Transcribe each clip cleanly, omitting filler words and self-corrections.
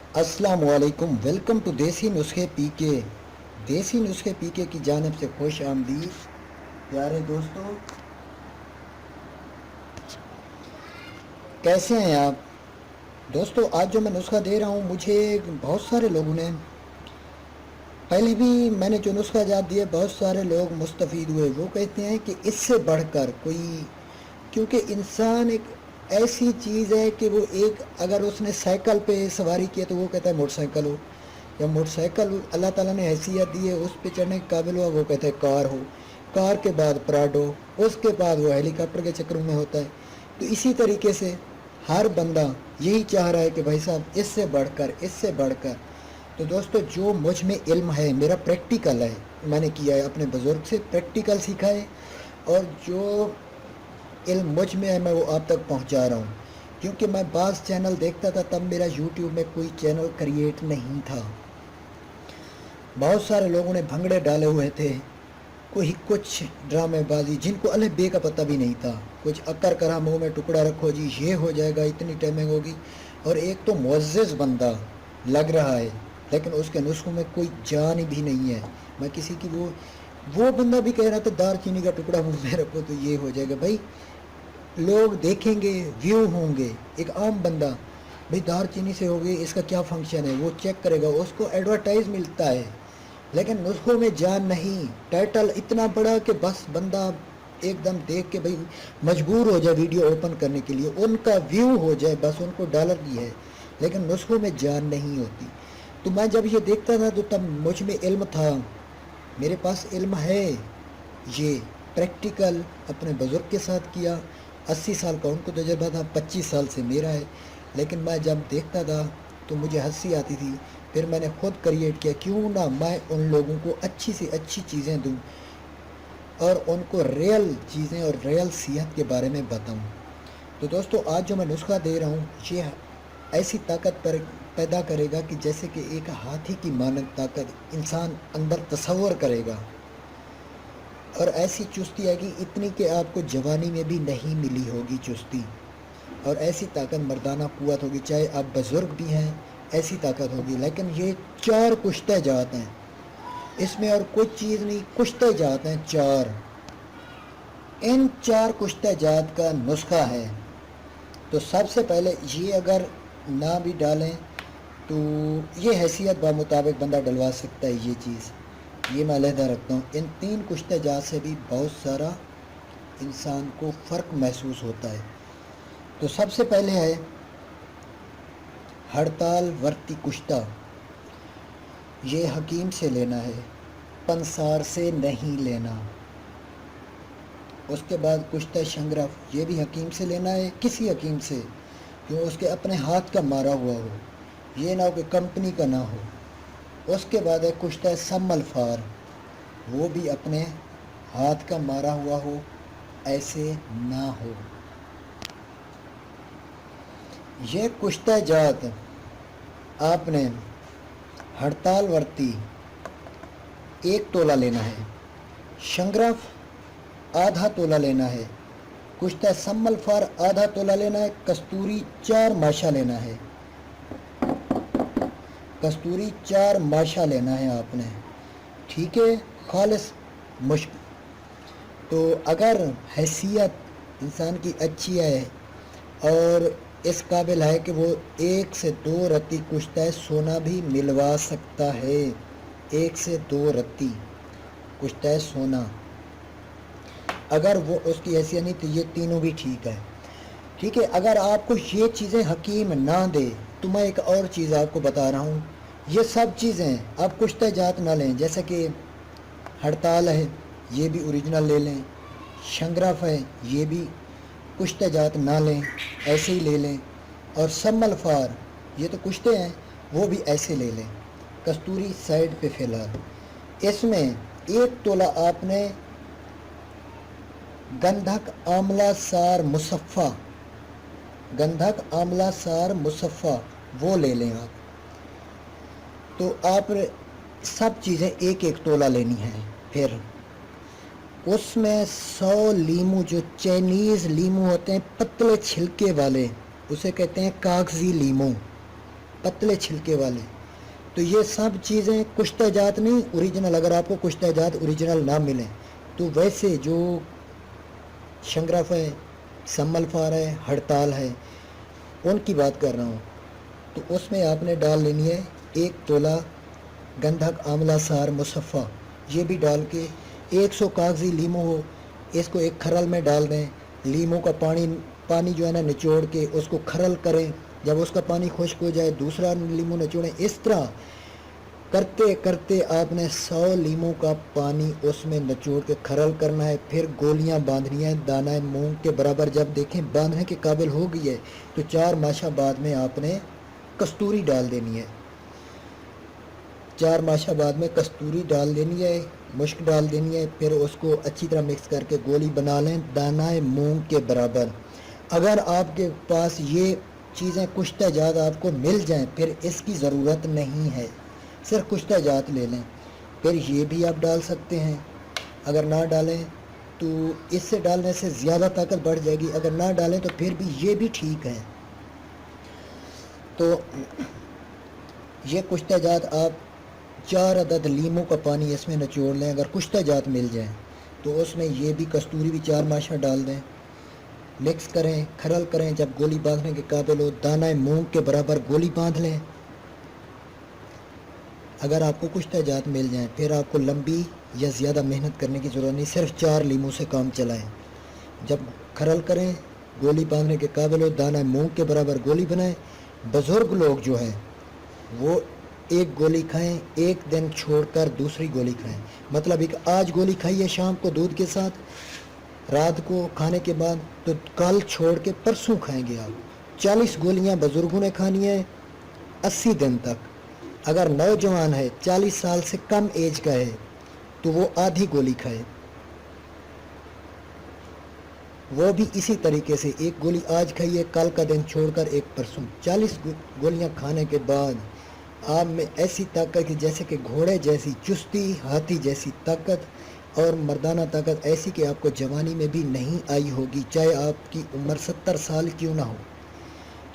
अस्सलाम वालेकुम। Welcome to देसी नुस्खे पी के। देसी नुस्खे पी के की जानब से खुश आमदीद प्यारे दोस्तों। कैसे हैं आप दोस्तों? आज जो मैं नुस्खा दे रहा हूँ, मुझे बहुत सारे लोगों ने पहले भी मैंने जो नुस्खा याद दिए, बहुत सारे लोग मुस्तफ़ीद हुए। वो कहते हैं कि इससे बढ़कर कोई, क्योंकि इंसान एक ऐसी चीज़ है कि वो एक, अगर उसने साइकिल पे सवारी की है तो वो कहता है मोटरसाइकिल हो, या मोटरसाइकिल अल्लाह ताला ने हैसियत दी है उस पे चढ़ने के काबिल हुआ, वो कहता है कार हो, कार के बाद प्राडो, उसके बाद वो हेलीकॉप्टर के चक्कर में होता है। तो इसी तरीके से हर बंदा यही चाह रहा है कि भाई साहब इससे बढ़कर, इससे बढ़कर। तो दोस्तों, जो मुझ में इल्म है, मेरा प्रैक्टिकल है, मैंने किया है, अपने बुज़ुर्ग से प्रैक्टिकल सीखा है, और जो इल्म मुझ में है मैं वो आप तक पहुंचा रहा हूँ। क्योंकि मैं बाज़ चैनल देखता था, तब मेरा यूट्यूब में कोई चैनल क्रिएट नहीं था। बहुत सारे लोगों ने भंगड़े डाले हुए थे, कोई कुछ ड्रामेबाजी, जिनको अल्लाह बे का पता भी नहीं था। कुछ अक्कर करा मुँह में टुकड़ा रखो जी, ये हो जाएगा, इतनी टाइमिंग होगी। और एक तो मुअज़्ज़िज़ बंदा लग रहा है, लेकिन उसके नुस्खों में कोई जान भी नहीं है। मैं किसी की वो बंदा भी कह रहा था दार चीनी का टुकड़ा मुँह में रखो तो ये हो जाएगा। भाई लोग देखेंगे, व्यू होंगे। एक आम बंदा, भाई दार चीनी से हो गई, इसका क्या फंक्शन है, वो चेक करेगा, उसको एडवर्टाइज मिलता है। लेकिन नुस्खों में जान नहीं। टाइटल इतना बड़ा कि बस बंदा एकदम देख के भाई मजबूर हो जाए वीडियो ओपन करने के लिए, उनका व्यू हो जाए, बस उनको डॉलर की है, लेकिन नुस्खों में जान नहीं होती। तो मैं जब ये देखता था तो तब मुझ में इल्म था, मेरे पास इल्म है। ये प्रैक्टिकल अपने बुज़ुर्ग के साथ किया। 80 साल का उनको तजर्बा था, 25 साल से मेरा है। लेकिन मैं जब देखता था तो मुझे हंसी आती थी। फिर मैंने ख़ुद क्रिएट किया, क्यों ना मैं उन लोगों को अच्छी से अच्छी चीज़ें दूं और उनको रियल चीज़ें और रियल सेहत के बारे में बताऊं। तो दोस्तों, आज जो मैं नुस्खा दे रहा हूं, ये ऐसी ताकत पर पैदा करेगा कि जैसे कि एक हाथी की मानद ताकत इंसान अंदर तसव्वुर करेगा, और ऐसी चुस्ती आएगी इतनी कि आपको जवानी में भी नहीं मिली होगी चुस्ती। और ऐसी ताकत, मर्दाना क़ुव्वत होगी, चाहे आप बुज़ुर्ग भी हैं, ऐसी ताकत होगी। लेकिन ये 4 कुश्ते जात हैं, इसमें और कोई चीज़ नहीं, कुश्ते जात हैं 4। इन 4 कुश्ते जात का नुस्खा है। तो सबसे पहले ये अगर ना भी डालें तो ये हैसियत बा मुताबिक बंदा डलवा सकता है। ये चीज़ ये मैं अलहदा रखता हूँ। इन 3 कुश्ते जात से भी बहुत सारा इंसान को फ़र्क महसूस होता है। तो सबसे पहले है हड़ताल वर्ती कुश्ता। ये हकीम से लेना है, पंसार से नहीं लेना। उसके बाद कुश्ता शंगरफ, ये भी हकीम से लेना है, किसी हकीम से जो उसके अपने हाथ का मारा हुआ हो, ये ना हो कि कंपनी का ना हो। उसके बाद है कुश्ता सम्मल फार, वो भी अपने हाथ का मारा हुआ हो, ऐसे ना हो। ये कुश्ता जात आपने हड़ताल वर्ती 1 तोला लेना है, शंगरफ आधा तोला लेना है, कुश्ता सम्मल फार आधा तोला लेना है, कस्तूरी 4 माशा लेना है, कस्तूरी 4 माशा लेना है आपने। ठीक है, खालिस मुश्क। तो अगर हैसियत इंसान की अच्छी है और इस काबिल है कि वो 1 से 2 रत्ती कुश्ता सोना भी मिलवा सकता है, 1 से 2 रत्ती कुश्ता सोना, अगर वो उसकी हैसियत नहीं तो ये तीनों भी ठीक है। ठीक है, अगर आपको ये चीज़ें हकीम ना दे तो मैं एक और चीज़ आपको बता रहा हूँ। ये सब चीज़ें आप कुश्ता जात ना लें, जैसे कि हड़ताल है, ये भी ओरिजिनल ले लें, शंगरफ है, ये भी कुश्ता जात ना लें, ऐसे ही ले लें, और सम्मल फार, ये तो कुश्ते हैं, वो भी ऐसे ले लें। कस्तूरी साइड पे फ़िलहाल। इसमें 1 तोला आपने गंधक आमला सार मुसफ़ा, गंधक आमला सार मुसफ़ा वो ले लें आप। तो आप सब चीज़ें 1-1 तोला लेनी है। फिर उसमें 100 लीमू, जो चाइनीज़ लीमू होते हैं पतले छिलके वाले, उसे कहते हैं कागज़ी लीमू, पतले छिलके वाले। तो ये सब चीज़ें कुश्ता जात नहीं ओरिजिनल, अगर आपको कुश्ता जात ओरिजिनल ना मिले तो वैसे जो शंगरफ है, सम्मलफार है, हड़ताल है, उनकी बात कर रहा हूँ। तो उसमें आपने डाल लेनी है 1 तोला गंधक आंवला सार मुसफ़ा, ये भी डाल के 100 कागज़ी लीमू हो, इसको एक खरल में डाल दें। लीमू का पानी जो है ना निचोड़ के उसको खरल करें, जब उसका पानी खुश्क हो जाए दूसरा लीमू निचोड़ें। इस तरह करते करते आपने 100 लीमू का पानी उसमें निचोड़ के खरल करना है। फिर गोलियां बांधनी है दाना मूंग के बराबर। जब देखें बांधने के काबिल हो गई है तो 4 माशा बाद में आपने कस्तूरी डाल देनी है। 4 माशा बाद में कस्तूरी डाल देनी है, मुश्क डाल देनी है। फिर उसको अच्छी तरह मिक्स करके गोली बना लें दाना मूंग के बराबर। अगर आपके पास ये चीज़ें कुश्ता जात आपको मिल जाएं फिर इसकी ज़रूरत नहीं है, सिर्फ कुश्ता जात ले लें। फिर ये भी आप डाल सकते हैं। अगर ना डालें तो इससे डालने से ज़्यादा ताकत बढ़ जाएगी, अगर ना डालें तो फिर भी ये भी ठीक है। तो ये कुश्ता जात आप 4 अदद लीमू का पानी इसमें निचोड़ लें, अगर कुश्ता जात मिल जाए तो उसमें ये भी कस्तूरी भी 4 माशा डाल दें, मिक्स करें, खरल करें। जब गोली बांधने के काबिल हो दाना मूंग के बराबर गोली बांध लें। अगर आपको कुश्ता जात मिल जाए फिर आपको लंबी या ज़्यादा मेहनत करने की ज़रूरत नहीं, सिर्फ 4 लीमू से काम चलाएं। जब खरल करें गोली बांधने के काबिल हो दाना मूंग के बराबर गोली बनाएं। बुज़ुर्ग लोग जो हैं वो एक गोली खाएं, एक दिन छोड़कर दूसरी गोली खाएं। मतलब एक आज गोली खाइए शाम को दूध के साथ, रात को खाने के बाद, तो कल छोड़ के परसों खाएंगे आप। 40 गोलियां बुजुर्गों ने खानी है 80 दिन तक। अगर नौजवान है 40 साल से कम एज का है तो वो आधी गोली खाए। वो भी इसी तरीके से एक गोली आज खाइए, कल का दिन छोड़कर एक परसों। 40 गोलियां खाने के बाद आप में ऐसी ताकत कि जैसे कि घोड़े जैसी चुस्ती, हाथी जैसी ताकत और मर्दाना ताकत ऐसी कि आपको जवानी में भी नहीं आई होगी, चाहे आपकी उम्र 70 साल क्यों ना हो।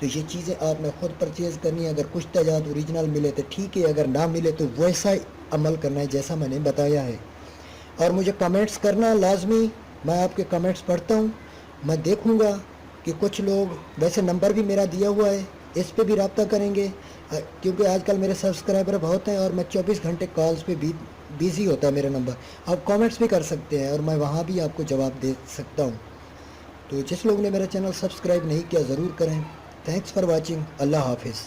तो ये चीज़ें आपने ख़ुद परचेज़ करनी है। अगर कुश्ता जात ओरिजिनल मिले तो ठीक है, अगर ना मिले तो वैसा ही अमल करना है जैसा मैंने बताया है। और मुझे कमेंट्स करना लाजमी, मैं आपके कमेंट्स पढ़ता हूँ, मैं देखूँगा कि कुछ लोग, वैसे नंबर भी मेरा दिया हुआ है, इस पे भी रब्ता करेंगे क्योंकि आजकल मेरे सब्सक्राइबर बहुत हैं और मैं 24 घंटे कॉल्स पे भी बिज़ी होता है मेरा नंबर। आप कमेंट्स भी कर सकते हैं और मैं वहाँ भी आपको जवाब दे सकता हूँ। तो जिस लोग ने मेरा चैनल सब्सक्राइब नहीं किया ज़रूर करें। Thanks for watching. अल्लाह हाफिज़।